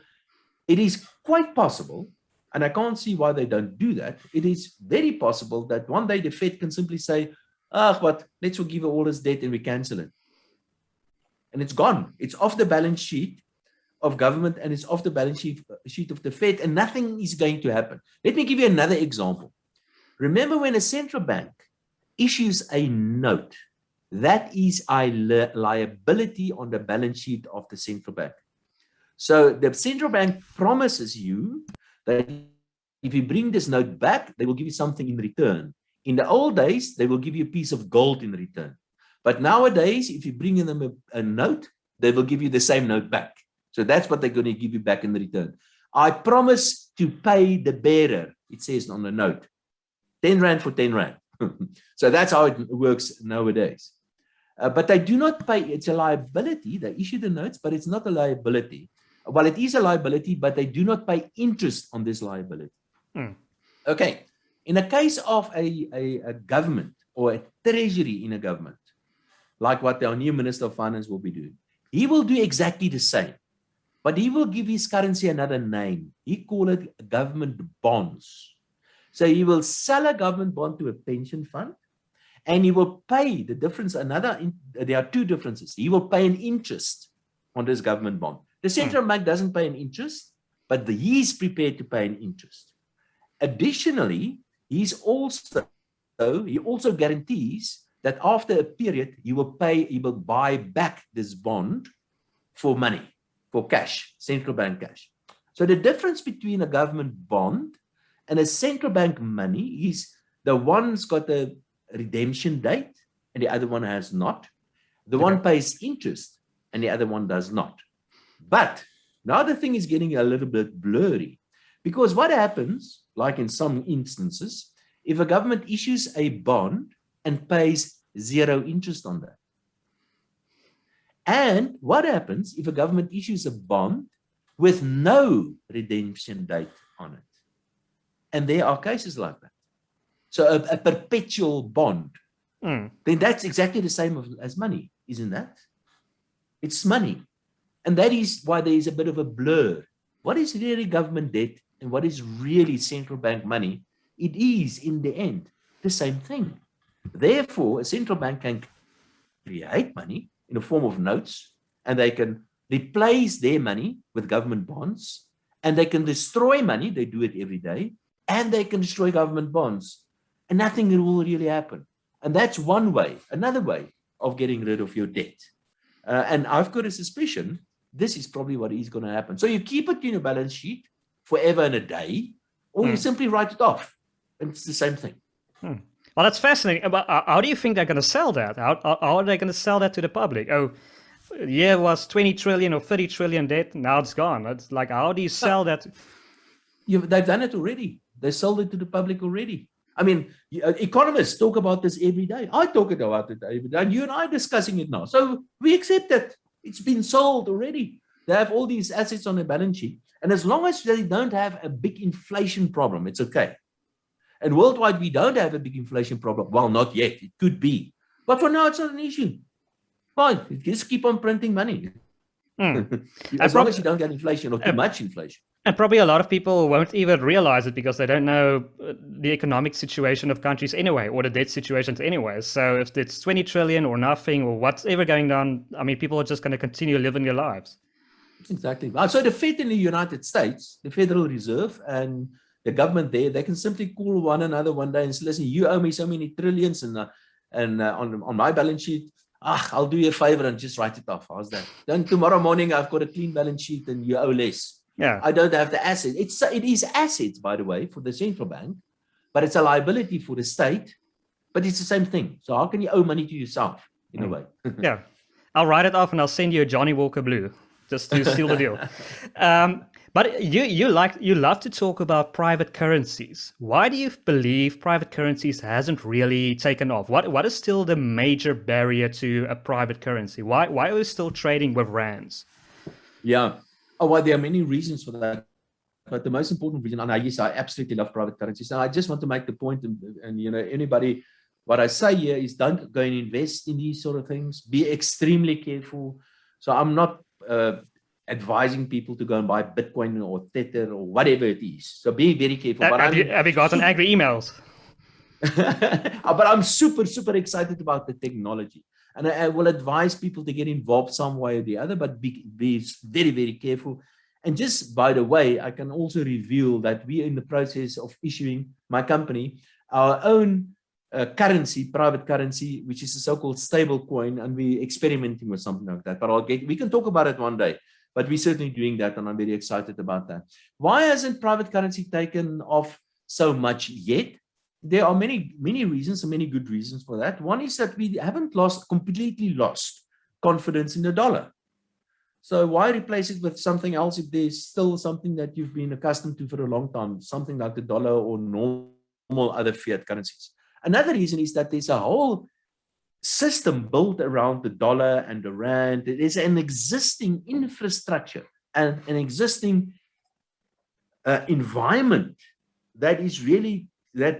it is quite possible, and I can't see why they don't do that. It is very possible that one day the Fed can simply say, let's forgive all this debt and we cancel it. And it's gone. It's off the balance sheet of government, and it's off the balance sheet of the Fed, and nothing is going to happen. Let me give you another example. Remember, when a central bank issues a note, that is a liability on the balance sheet of the central bank. So the central bank promises you that if you bring this note back, they will give you something in return. In the old days, they will give you a piece of gold in return. But nowadays, if you bring them a note, they will give you the same note back. So that's what they're going to give you back in return. I promise to pay the bearer, it says on the note, 10 Rand for 10 Rand. So that's how it works nowadays. But they do not pay. It's a liability. They issue the notes, but it's not a liability. Well, it is a liability, but they do not pay interest on this liability. Okay. In a case of a government or a treasury in a government, like what our new Minister of Finance will be doing, he will do exactly the same, but he will give his currency another name. He call it government bonds. So he will sell a government bond to a pension fund, and he will pay the difference. There are two differences. He will pay an interest on this government bond. The central bank doesn't pay an interest, but he is prepared to pay an interest. Additionally, he also guarantees that after a period, he will buy back this bond for money, for cash, central bank cash. So the difference between a government bond and a central bank money is the one's got a redemption date and the other one has not. The one pays interest and the other one does not. But now the thing is getting a little bit blurry, because what happens, like in some instances, if a government issues a bond and pays 0 interest on that? And what happens if a government issues a bond with no redemption date on it? And there are cases like that. So a perpetual bond, then that's exactly the same as money, isn't that? It's money. And that is why there is a bit of a blur. What is really government debt and what is really central bank money? It is, in the end, the same thing. Therefore, a central bank can create money in the form of notes, and they can replace their money with government bonds, and they can destroy money, they do it every day, and they can destroy government bonds, and nothing will really happen. And that's one way, another way of getting rid of your debt. And I've got a suspicion this is probably what is going to happen. So you keep it in your balance sheet forever and a day, or you simply write it off, and it's the same thing. Well, that's fascinating. But how do you think they're going to sell that? How are they going to sell that to the public? Oh, yeah, it was 20 trillion or 30 trillion debt. Now it's gone. It's like, how do you sell that? They've done it already. They sold it to the public already. I mean, economists talk about this every day. I talk about it every day. And you and I are discussing it now. So we accept that it's been sold already. They have all these assets on their balance sheet. And as long as they don't have a big inflation problem, it's okay. And worldwide, we don't have a big inflation problem. Well, not yet. It could be. But for now, it's not an issue. Fine. Just keep on printing money. As long as you don't get inflation or too much inflation. And probably a lot of people won't even realize it because they don't know the economic situation of countries anyway, or the debt situations anyway. So if it's 20 trillion or nothing or whatever going on, I mean, people are just going to continue living their lives. Exactly. So the Fed in the United States, the Federal Reserve and the government there, they can simply call one another one day and say, listen, you owe me so many trillions and on my balance sheet, I'll do you a favor and just write it off. How's that? Then tomorrow morning, I've got a clean balance sheet and you owe less. Yeah, I don't have the asset. It is assets, by the way, for the central bank, but it's a liability for the state. But it's the same thing. So how can you owe money to yourself in a way? Yeah, I'll write it off and I'll send you a Johnny Walker Blue just to seal the deal. But you love to talk about private currencies. Why do you believe private currencies hasn't really taken off? What is still the major barrier to a private currency? Why are we still trading with rands? Yeah. Oh, well, there are many reasons for that. But the most important reason, and I absolutely love private currencies. And I just want to make the point, and anybody, what I say here is don't go and invest in these sort of things. Be extremely careful. So I'm not advising people to go and buy Bitcoin or Tether or whatever it is. So be very careful. But have you gotten angry emails? But I'm super, super excited about the technology. And I will advise people to get involved some way or the other, but be very, very careful. And just by the way, I can also reveal that we are in the process of issuing, my company, our own currency, private currency, which is a so-called stable coin, and we're experimenting with something like that. But we can talk about it one day. But we're certainly doing that, and I'm very excited about that. Why hasn't private currency taken off so much yet? There are many reasons and many good reasons for that. One is that we haven't completely lost confidence in the dollar. So why replace it with something else if there's still something that you've been accustomed to for a long time, something like the dollar or normal other fiat currencies? Another reason is that there's a whole system built around the dollar and the rand. There's an existing infrastructure and an existing environment that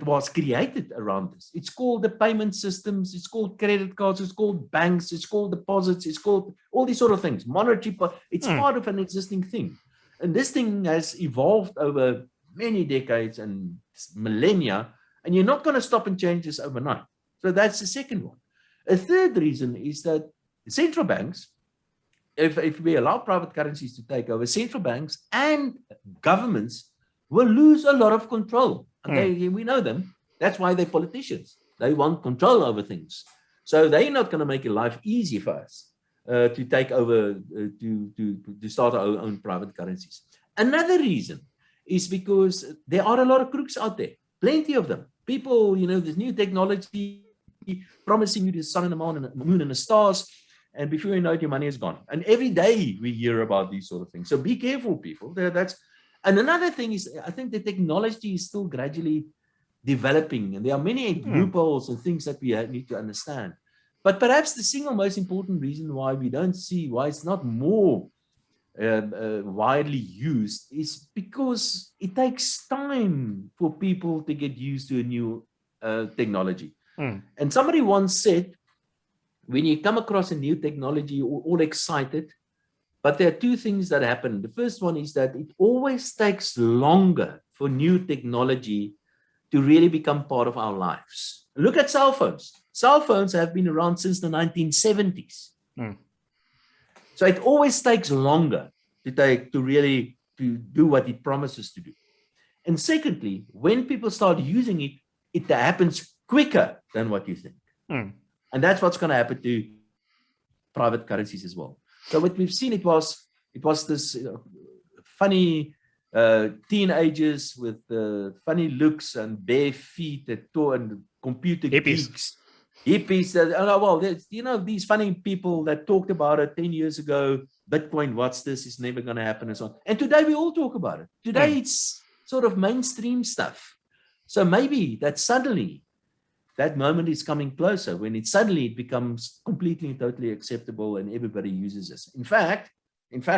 was created around this. It's called the payment systems, it's called credit cards, it's called banks, it's called deposits, it's called all these sort of things. Monetary, it's part of an existing thing. And this thing has evolved over many decades and millennia, and you're not going to stop and change this overnight. So that's the second one. A third reason is that central banks, if we allow private currencies to take over, central banks and governments will lose a lot of control We know them. That's why they're politicians. They want control over things. So they're not going to make life easy for us to take over, to start our own private currencies. Another reason is because there are a lot of crooks out there, plenty of them. People, there's new technology promising you the sun and the moon and the stars, and before you know it, your money is gone. And every day we hear about these sort of things. So be careful, people. And another thing is, I think the technology is still gradually developing, and there are many loopholes and things that we need to understand. But perhaps the single most important reason why we don't see why it's not more widely used is because it takes time for people to get used to a new technology. And somebody once said, when you come across a new technology, you're all excited, but there are two things that happen. The first one is that it always takes longer for new technology to really become part of our lives. Look at cell phones. Cell phones have been around since the 1970s. So it always takes longer to really do what it promises to do. And secondly, when people start using it, it happens quicker than what you think. And that's what's going to happen to private currencies as well. So what we've seen, it was this funny teenagers with funny looks and bare feet and computer geeks. Hippies. These funny people that talked about it 10 years ago. Bitcoin, what's this? It's never going to happen and so on. And today we all talk about it. Today it's sort of mainstream stuff. So maybe that suddenly that moment is coming closer when it suddenly becomes completely and totally acceptable and everybody uses this. In fact,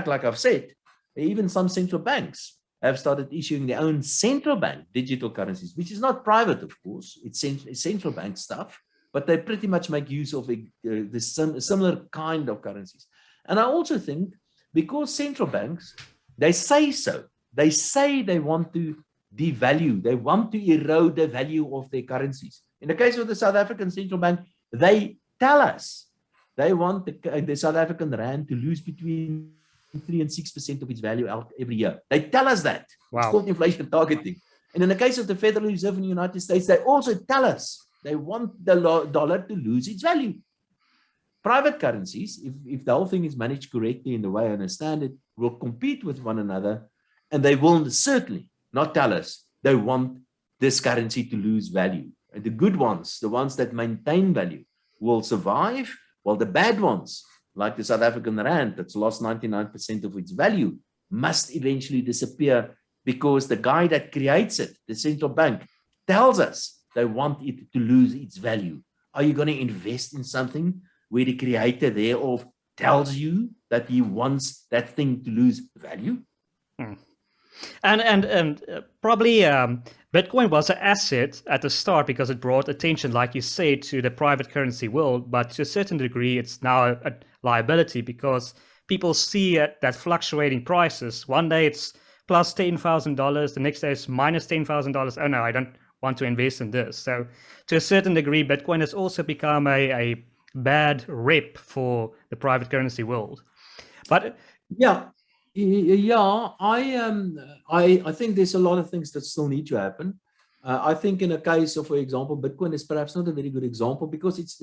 like I've said, even some central banks have started issuing their own central bank digital currencies, which is not private, of course. It's central bank stuff, but they pretty much make use of this similar kind of currencies. And I also think because central banks, they say so. They say they want to devalue. They want to erode the value of their currencies. In the case of the South African Central Bank, they tell us they want the South African rand to lose between 3 and 6% of its value out every year. They tell us that. Wow. It's called inflation targeting. And in the case of the Federal Reserve in the United States, they also tell us they want the dollar to lose its value. Private currencies, if the whole thing is managed correctly in the way I understand it, will compete with one another, and they will certainly not tell us they want this currency to lose value. And the good ones, the ones that maintain value, will survive, while the bad ones, like the South African rand that's lost 99% of its value, must eventually disappear because the guy that creates it, the central bank, tells us they want it to lose its value. Are you going to invest in something where the creator thereof tells you that he wants that thing to lose value? And probably Bitcoin was an asset at the start because it brought attention, like you say, to the private currency world. But to a certain degree, it's now a liability because people see that fluctuating prices. One day it's plus $10,000, the next day it's minus $10,000. Oh no, I don't want to invest in this. So to a certain degree, Bitcoin has also become a bad rep for the private currency world. But I think there's a lot of things that still need to happen. I think in a case of, for example, Bitcoin is perhaps not a very good example because it's,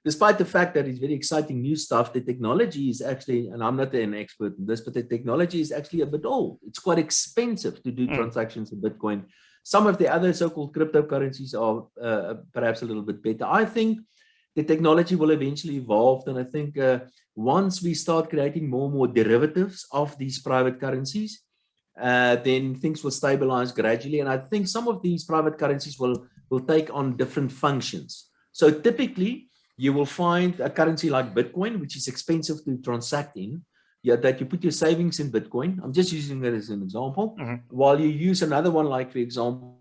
despite the fact that it's very exciting new stuff, the technology is actually, and I'm not an expert in this, but the technology is actually a bit old. It's quite expensive to do transactions in Bitcoin. Some of the other so-called cryptocurrencies are perhaps a little bit better. I think the technology will eventually evolve, and I think once we start creating more and more derivatives of these private currencies, then things will stabilize gradually. And I think some of these private currencies will take on different functions. So typically, you will find a currency like Bitcoin, which is expensive to transact in, that you put your savings in Bitcoin. I'm just using it as an example, while you use another one like, for example,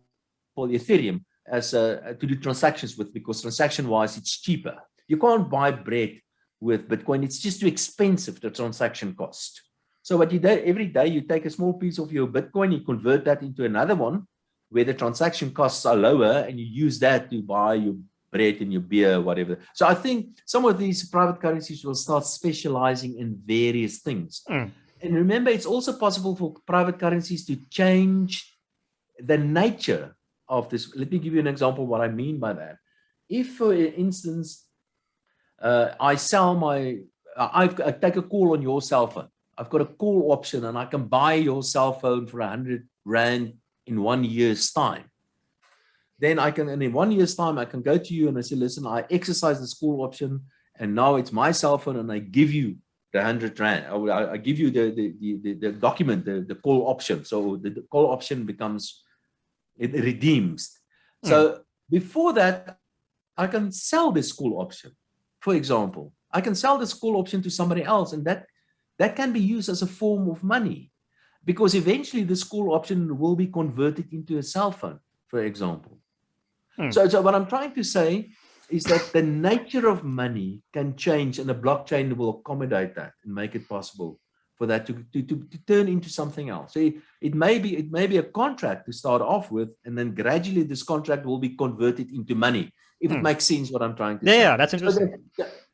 Ethereum, as to do transactions with, because transaction-wise, it's cheaper. You can't buy bread with Bitcoin. It's just too expensive, the transaction cost. So what you do every day, you take a small piece of your Bitcoin, you convert that into another one where the transaction costs are lower, and you use that to buy your bread and your beer, whatever. So I think some of these private currencies will start specializing in various things. And remember, it's also possible for private currencies to change the nature of this, let me give you an example what I mean by that. If, for instance, I sell my, I take a call on your cell phone. I've got a call option and I can buy your cell phone for 100 Rand in 1 year's time. Then I can, and in 1 year's time, I can go to you and I say, listen, I exercise this call option and now it's my cell phone and I give you the 100 Rand. I give you the document, the call option. So the call option becomes, it redeems. So before that, I can sell this call option. For example, I can sell this call option to somebody else, and that can be used as a form of money, because eventually this call option will be converted into a cell phone, for example. So what I'm trying to say is that the nature of money can change, and the blockchain will accommodate that and make it possible for that to turn into something else. So it may be a contract to start off with, and then gradually this contract will be converted into money. If it makes sense, what I'm trying to say. Yeah, that's interesting.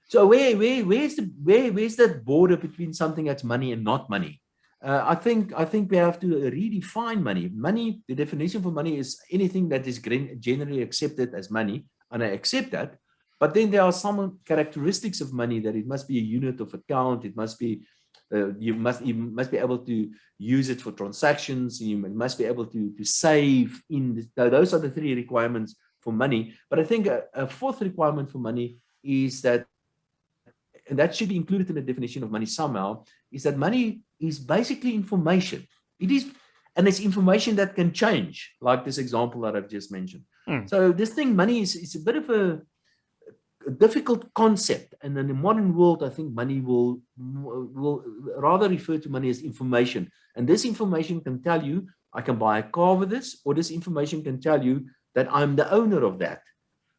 So where's that border between something that's money and not money? I think we have to redefine money. Money, the definition for money is anything that is generally accepted as money, and I accept that. But then there are some characteristics of money that it must be a unit of account. It must be you must be able to use it for transactions. You must be able to save in. Those are the three requirements for money. But I think a fourth requirement for money is that, and that should be included in the definition of money somehow, is that money is basically information. It is, and it's information that can change, like this example that I've just mentioned. So this thing, money, is a bit of a difficult concept. And in the modern world, I think money will rather refer to money as information. And this information can tell you, I can buy a car with this, or this information can tell you that I'm the owner of that.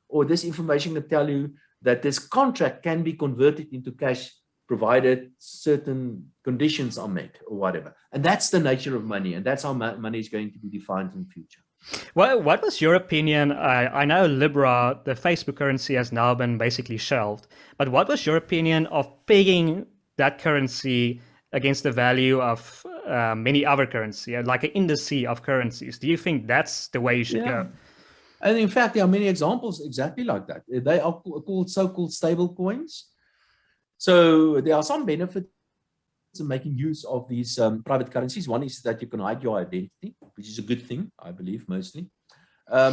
Or this information can tell you that this contract can be converted into cash provided certain conditions are met or whatever. And that's the nature of money. And that's how money is going to be defined in the future. Well, what was your opinion? I know Libra, the Facebook currency, has now been basically shelved. But what was your opinion of pegging that currency against the value of many other currencies, like an indice of currencies? Do you think that's the way you should go? And in fact, there are many examples exactly like that. They are called so-called stable coins. So there are some benefits in making use of these private currencies. One is that you can hide your identity, which is a good thing, I believe, mostly.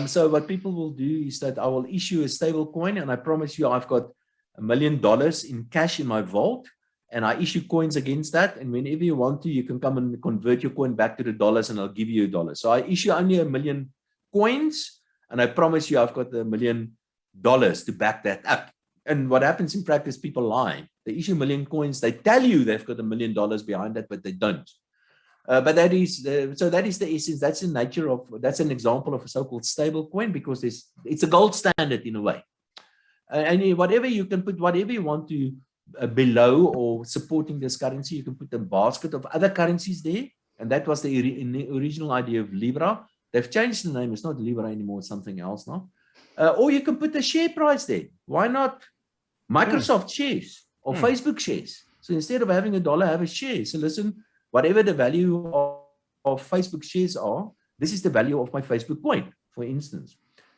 So what people will do is that I will issue a stable coin, and I promise you I've got $1 million in cash in my vault, and I issue coins against that. And whenever you want to, you can come and convert your coin back to the dollars, and I'll give you $1. So I issue only 1 million coins, and I promise you I've got $1 million to back that up. And what happens in practice, people lie. They issue 1 million coins. They tell you they've got $1 million behind that, but they don't. But that is so that is the essence. That's the nature of. That's an example of a so-called stable coin, because it's a gold standard in a way. And whatever you can put, whatever you want to below or supporting this currency, you can put a basket of other currencies there. And that was the original idea of Libra. They've changed the name. It's not Libra anymore. It's something else now. Or you can put the share price there. Why not Microsoft shares or Facebook shares? So instead of having $1, have a share. So listen, whatever the value of Facebook shares are, this is the value of my Facebook coin, for instance.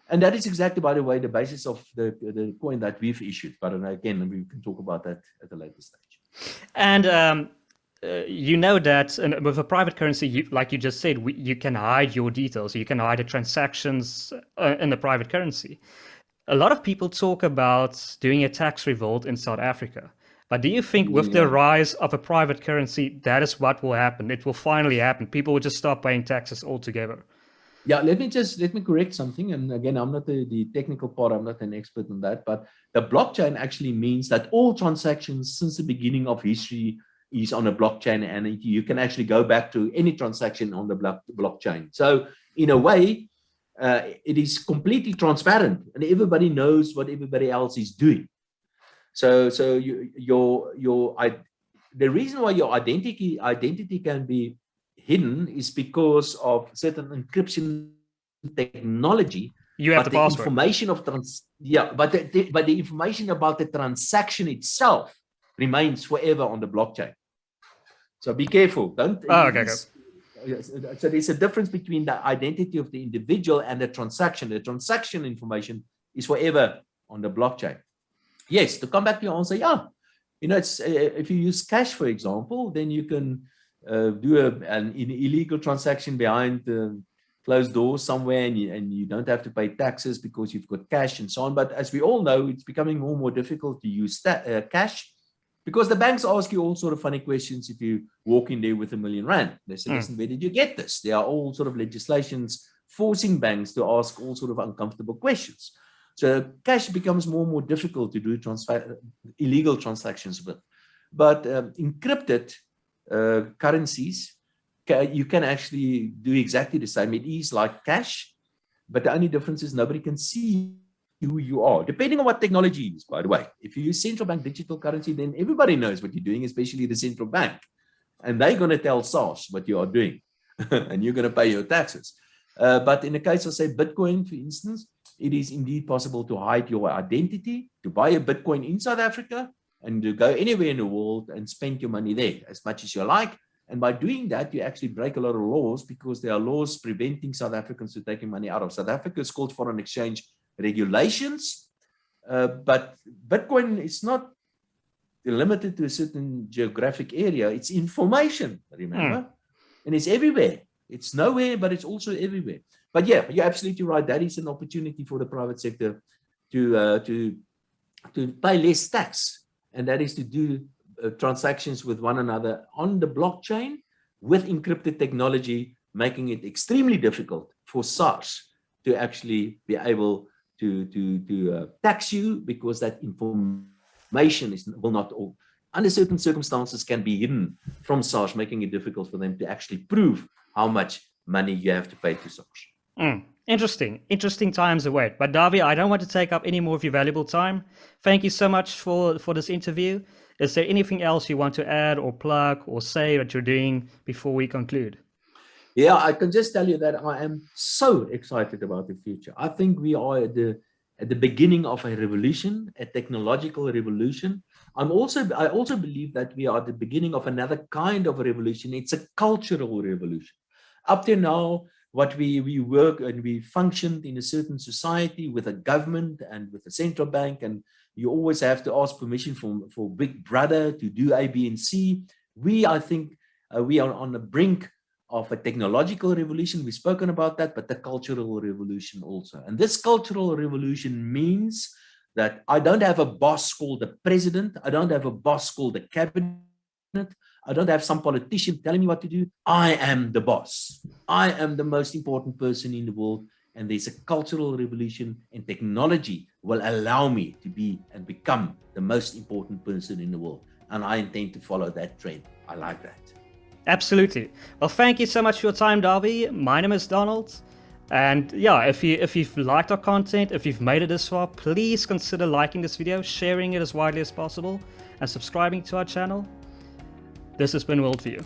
And that is exactly, by the way, the basis of the coin that we've issued. But again, we can talk about that at a later stage. And you know that with a private currency, like you just said, you can hide your details. You can hide the transactions in the private currency. A lot of people talk about doing a tax revolt in South Africa. But do you think with the rise of a private currency, that is what will happen? It will finally happen. People will just stop paying taxes altogether. Yeah, let me correct something. And again, I'm not the technical part. I'm not an expert on that. But the blockchain actually means that all transactions since the beginning of history is on a blockchain, and you can actually go back to any transaction on the blockchain. So in a way, it is completely transparent, and everybody knows what everybody else is doing. So the reason why your identity can be hidden is because of certain encryption technology. You have the password. Information of but the information about the transaction itself remains forever on the blockchain. So be careful. Don't. So there's a difference between the identity of the individual and the transaction. The transaction information is forever on the blockchain. Yes, to come back to your answer, yeah. It's if you use cash, for example, then you can do an illegal transaction behind closed doors somewhere, and you don't have to pay taxes because you've got cash and so on. But as we all know, it's becoming more and more difficult to use cash, because the banks ask you all sort of funny questions if you walk in there with R1 million. They say, listen, where did you get this? There are all sort of legislations forcing banks to ask all sort of uncomfortable questions. So cash becomes more and more difficult to do illegal transactions with. But encrypted currencies, you can actually do exactly the same. It is like cash, but the only difference is nobody can see who you are, depending on what technology is, by the way. If you use central bank digital currency, then everybody knows what you're doing, especially the central bank. And they're going to tell SARS what you are doing, and you're going to pay your taxes. But in the case of, say, Bitcoin, for instance, it is indeed possible to hide your identity, to buy a Bitcoin in South Africa, and to go anywhere in the world and spend your money there as much as you like. And by doing that, you actually break a lot of laws, because there are laws preventing South Africans from taking money out of South Africa. It's called foreign exchange regulations. But Bitcoin is not limited to a certain geographic area. It's information, remember? And it's everywhere. It's nowhere, but it's also everywhere. But yeah, you're absolutely right. That is an opportunity for the private sector to pay less tax. And that is to do transactions with one another on the blockchain with encrypted technology, making it extremely difficult for SARS to actually be able to tax you, because that information will not, all under certain circumstances, can be hidden from SARS, making it difficult for them to actually prove how much money you have to pay to SARS. Interesting times await. But Dawie, I don't want to take up any more of your valuable time. Thank you so much for this interview. Is there anything else you want to add or plug or say that you're doing before we conclude? Yeah, I can just tell you that I am so excited about the future. I think we are at the beginning of a revolution, a technological revolution. I also believe that we are at the beginning of another kind of a revolution. It's a cultural revolution. Up to now, what we work and we functioned in a certain society with a government and with a central bank, and you always have to ask permission for Big Brother to do A, B, and C. I think we are on the brink of a technological revolution. We've spoken about that, but the cultural revolution also. And this cultural revolution means that I don't have a boss called the president. I don't have a boss called the cabinet. I don't have some politician telling me what to do. I am the boss. I am the most important person in the world. And there's a cultural revolution, and technology will allow me to be and become the most important person in the world. And I intend to follow that trend. I like that. Absolutely. Well, thank you so much for your time, Dawie. My name is Donald. And yeah, if you've liked our content, if you've made it this far, please consider liking this video, sharing it as widely as possible, and subscribing to our channel. This has been WorldView.